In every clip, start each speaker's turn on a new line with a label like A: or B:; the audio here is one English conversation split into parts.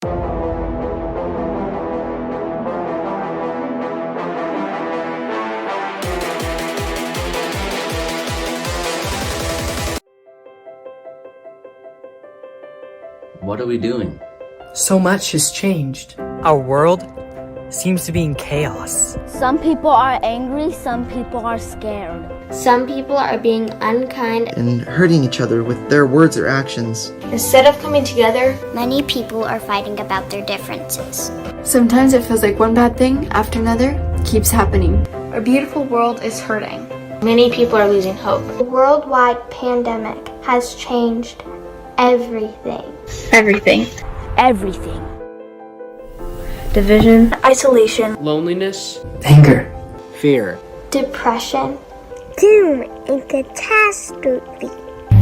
A: What are we doing?
B: So much has changed. Our world seems to be in chaos.
C: Some people are angry, some people are scared.
D: Some people are being unkind
E: and hurting each other with their words or actions.
D: Instead of coming together,
F: many people are fighting about their differences.
G: Sometimes it feels like one bad thing after another keeps happening.
H: Our beautiful world is hurting.
D: Many people are losing hope.
F: The worldwide pandemic has changed everything.
H: Everything.
C: Everything.
H: Division, isolation,
I: loneliness,
B: anger, fear,
F: depression, doom and catastrophe.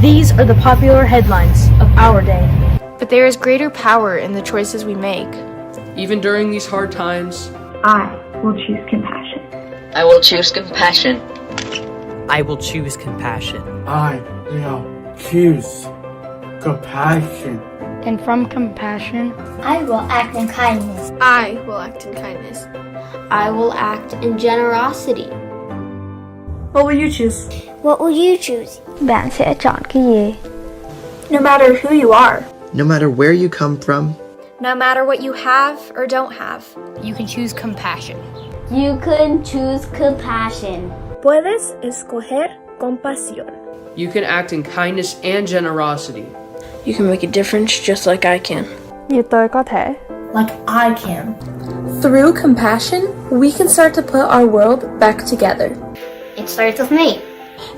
J: These are the popular headlines of our day.
H: But there is greater power in the choices we make.
I: Even during these hard times,
K: I will choose compassion.
L: I will choose compassion.
B: I will choose compassion.
M: I will choose compassion.
J: And from compassion,
F: I will act in kindness.
H: I will act in kindness.
D: I will act in generosity.
J: What will you choose?
F: What will you choose?
J: Bạn sẽ chọn cái gì?
H: No matter who you are,
E: no matter where you come from,
H: no matter what you have or don't have,
J: you can choose compassion.
C: You can choose compassion.
J: Puedes escoger compasión.
I: You can act in kindness and generosity.
H: You can make a difference just like I can.
J: Như tôi có thể.
K: Like I can.
H: Through compassion, we can start to put our world back together.
F: It starts with me.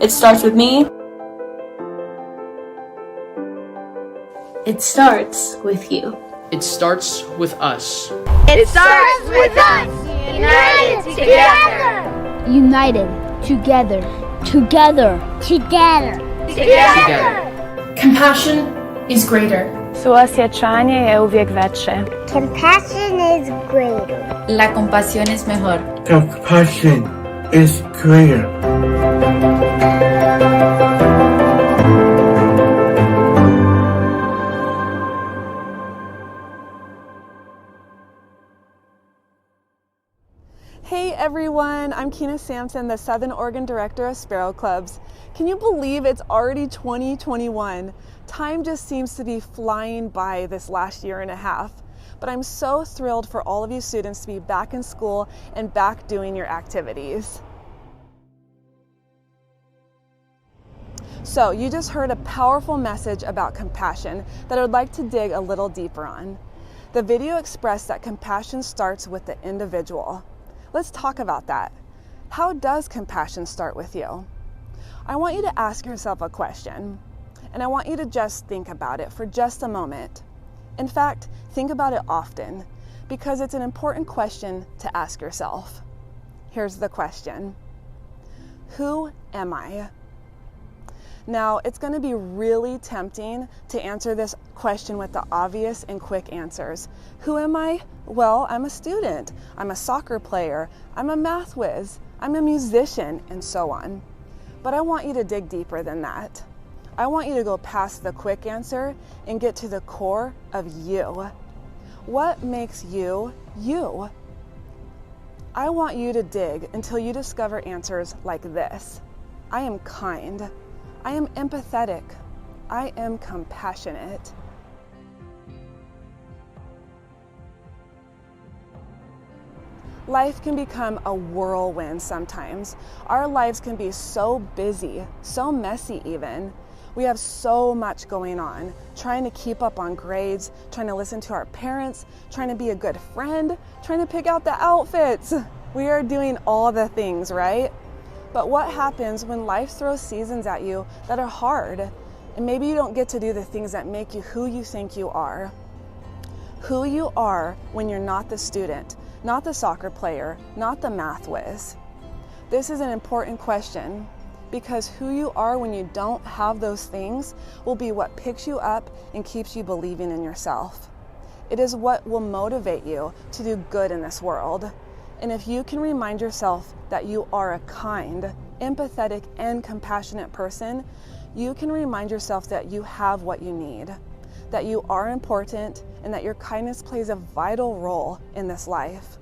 H: It starts with me.
K: It starts with you.
I: It starts with us.
C: It starts with us. United together. United together. Together. Together.
I: Together.
K: Compassion is greater.
J: Suosjećanje je uvijek veće.
F: Compassion is greater.
N: La compasión es mejor.
M: Compassion is greater.
O: Hey everyone, I'm Kina Sampson, the Southern Oregon Director of Sparrow Clubs. Can you believe it's already 2021? Time just seems to be flying by this last year and a half. But I'm so thrilled for all of you students to be back in school and back doing your activities. So you just heard a powerful message about compassion that I would like to dig a little deeper on. The video expressed that compassion starts with the individual. Let's talk about that. How does compassion start with you? I want you to ask yourself a question, and I want you to just think about it for just a moment. In fact, think about it often, because it's an important question to ask yourself. Here's the question. Who am I? Now, it's going to be really tempting to answer this question with the obvious and quick answers. Who am I? Well, I'm a student, I'm a soccer player, I'm a math whiz, I'm a musician, and so on. But I want you to dig deeper than that. I want you to go past the quick answer and get to the core of you. What makes you, you? I want you to dig until you discover answers like this. I am kind. I am empathetic. I am compassionate. Life can become a whirlwind sometimes. Our lives can be so busy, so messy even. We have so much going on, trying to keep up on grades, trying to listen to our parents, trying to be a good friend, trying to pick out the outfits. We are doing all the things, right? But what happens when life throws seasons at you that are hard, and maybe you don't get to do the things that make you who you think you are? Who you are when you're not the student, not the soccer player, not the math whiz. This is an important question, because who you are when you don't have those things will be what picks you up and keeps you believing in yourself. It is what will motivate you to do good in this world. And if you can remind yourself that you are a kind, empathetic, and compassionate person, you can remind yourself that you have what you need. that you are important and that your kindness plays a vital role in this life.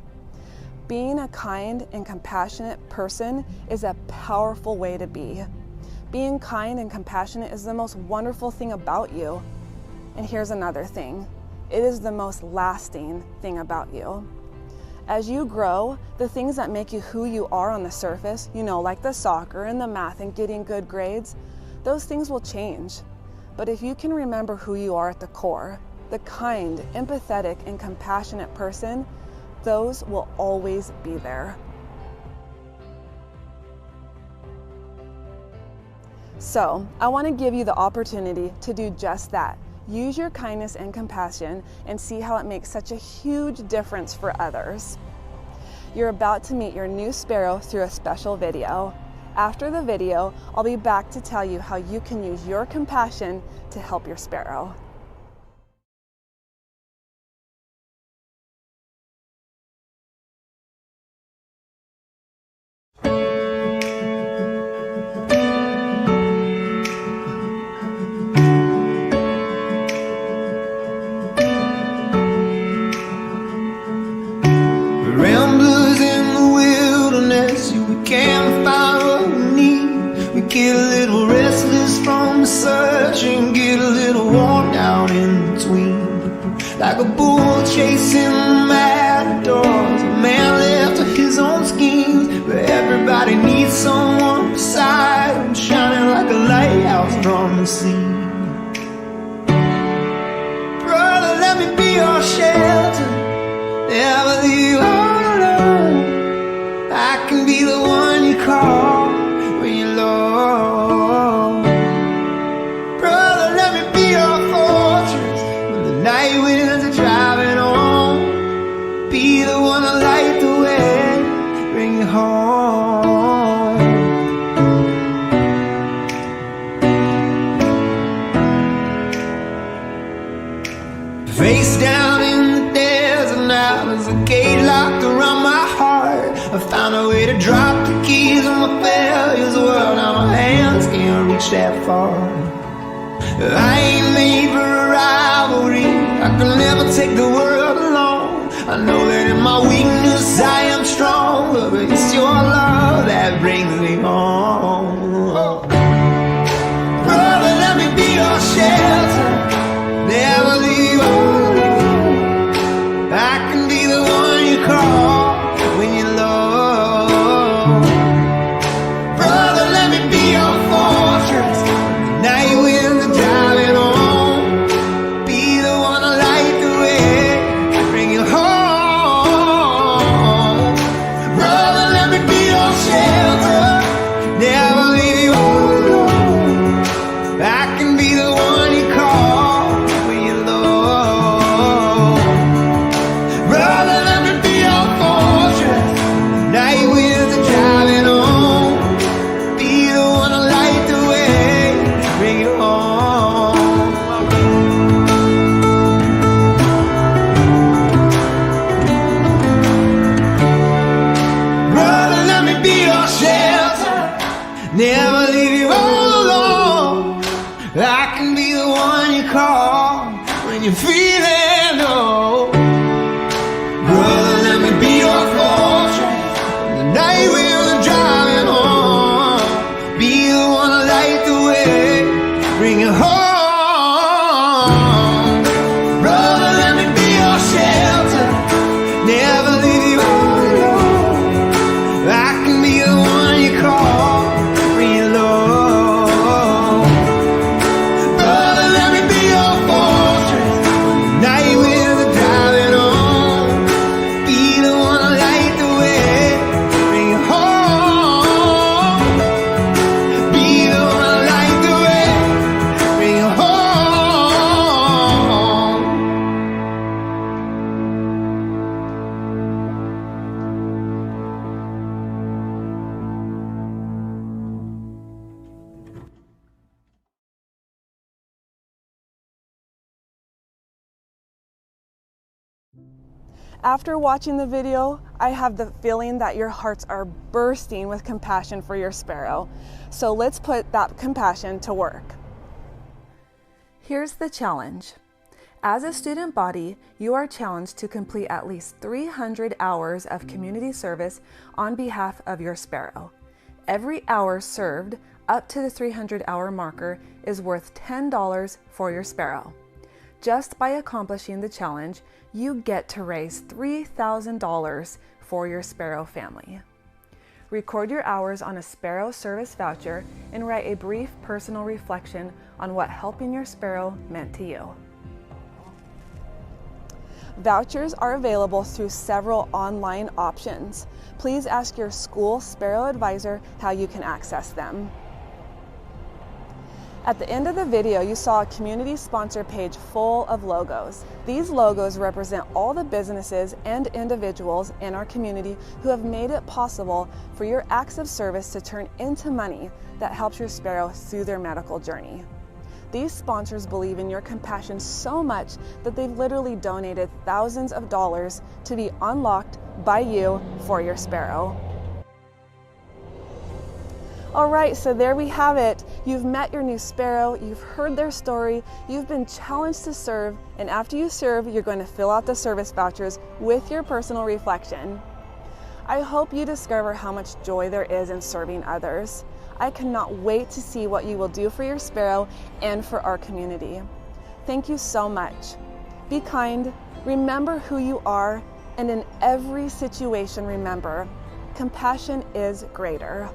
O: Being a kind and compassionate person is a powerful way to be. Being kind and compassionate is the most wonderful thing about you. And here's another thing. It is the most lasting thing about you. As you grow, the things that make you who you are on the surface, like the soccer and the math and getting good grades, those things will change. But if you can remember who you are at the core, the kind, empathetic, and compassionate person, those will always be there. So, I want to give you the opportunity to do just that. Use your kindness and compassion and see how it makes such a huge difference for others. You're about to meet your new Sparrow through a special video. After the video, I'll be back to tell you how you can use your compassion to help your Sparrow.
A: Ramblers in the wilderness, we can't find what we need. We get a little restless from the search and get a little worn down in between. Like a bull chasing the matadors, a man left to his own schemes, but everybody needs someone beside him, shining like a lighthouse from the sea. Brother, let me be your shelter, never leave all alone. I can be the one you call when you're low. Brother, let me be your fortress when the night winds are driving on. Be the one to light the way, bring you home. Face down in the desert now, there's a gate locked around my heart. I found a way to drop the keys on my failures. Well, now my hands can't reach that far. I ain't made for a rivalry, I can never take the world alone. I know that in my weakness I am stronger, but it's your love that brings me home. Brother, let me be your shelter, never leave alone. I can be the one you call when you're low. Brother, let me be your fortress, the night winds are driving on. Be the one to light the way, bring you home. Brother, let me be your shelter, never leave you alone. I can be the one you call when you're low. Brother, let me be your fortress, night winds are driving on. Be the one to light the way, bring you home. Brother, let me be your shelter, never leave you all alone. I can be the one you call when you're feeling low. Brother, let me be your fortress, the night winds are driving on. Be the one to light the way, bring you home. Brother, let me be your shelter, never leave you alone. I can be the one you call when you're low. Brother, let me be your fortress, night winds are driving on. Be the one to light the way, bring you home. Be the one to light the way, bring you home.
O: After watching the video, I have the feeling that your hearts are bursting with compassion for your Sparrow. So let's put that compassion to work. Here's the challenge. As a student body, you are challenged to complete at least 300 hours of community service on behalf of your Sparrow. Every hour served up to the 300-hour marker is worth $10 for your Sparrow. Just by accomplishing the challenge, you get to raise $3,000 for your Sparrow family. Record your hours on a Sparrow service voucher and write a brief personal reflection on what helping your Sparrow meant to you. Vouchers are available through several online options. Please ask your school Sparrow advisor how you can access them. At the end of the video, you saw a community sponsor page full of logos. These logos represent all the businesses and individuals in our community who have made it possible for your acts of service to turn into money that helps your Sparrow through their medical journey. These sponsors believe in your compassion so much that they've literally donated thousands of dollars to be unlocked by you for your Sparrow. All right, so there we have it. You've met your new Sparrow, you've heard their story, you've been challenged to serve, and after you serve, you're going to fill out the service vouchers with your personal reflection. I hope you discover how much joy there is in serving others. I cannot wait to see what you will do for your Sparrow and for our community. Thank you so much. Be kind, remember who you are, and in every situation, remember, compassion is greater.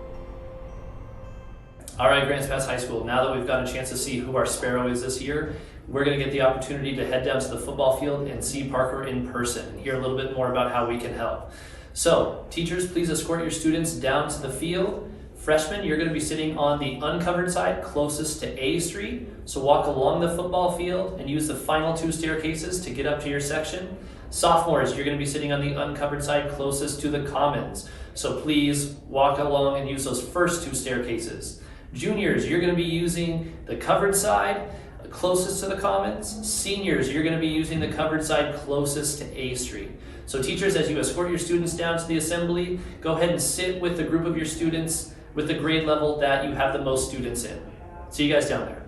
P: All right, Grants Pass High School, now that we've got a chance to see who our Sparrow is this year, we're going to get the opportunity to head down to the football field and see Parker in person and hear a little bit more about how we can help. So, teachers, please escort your students down to the field. Freshmen, you're going to be sitting on the uncovered side closest to A Street. So walk along the football field and use the final 2 staircases to get up to your section. Sophomores, you're going to be sitting on the uncovered side closest to the Commons. So please walk along and use those first 2 staircases. Juniors, you're going to be using the covered side closest to the Commons. Seniors, you're going to be using the covered side closest to A Street. So teachers, as you escort your students down to the assembly, go ahead and sit with the group of your students with the grade level that you have the most students in. See you guys down there.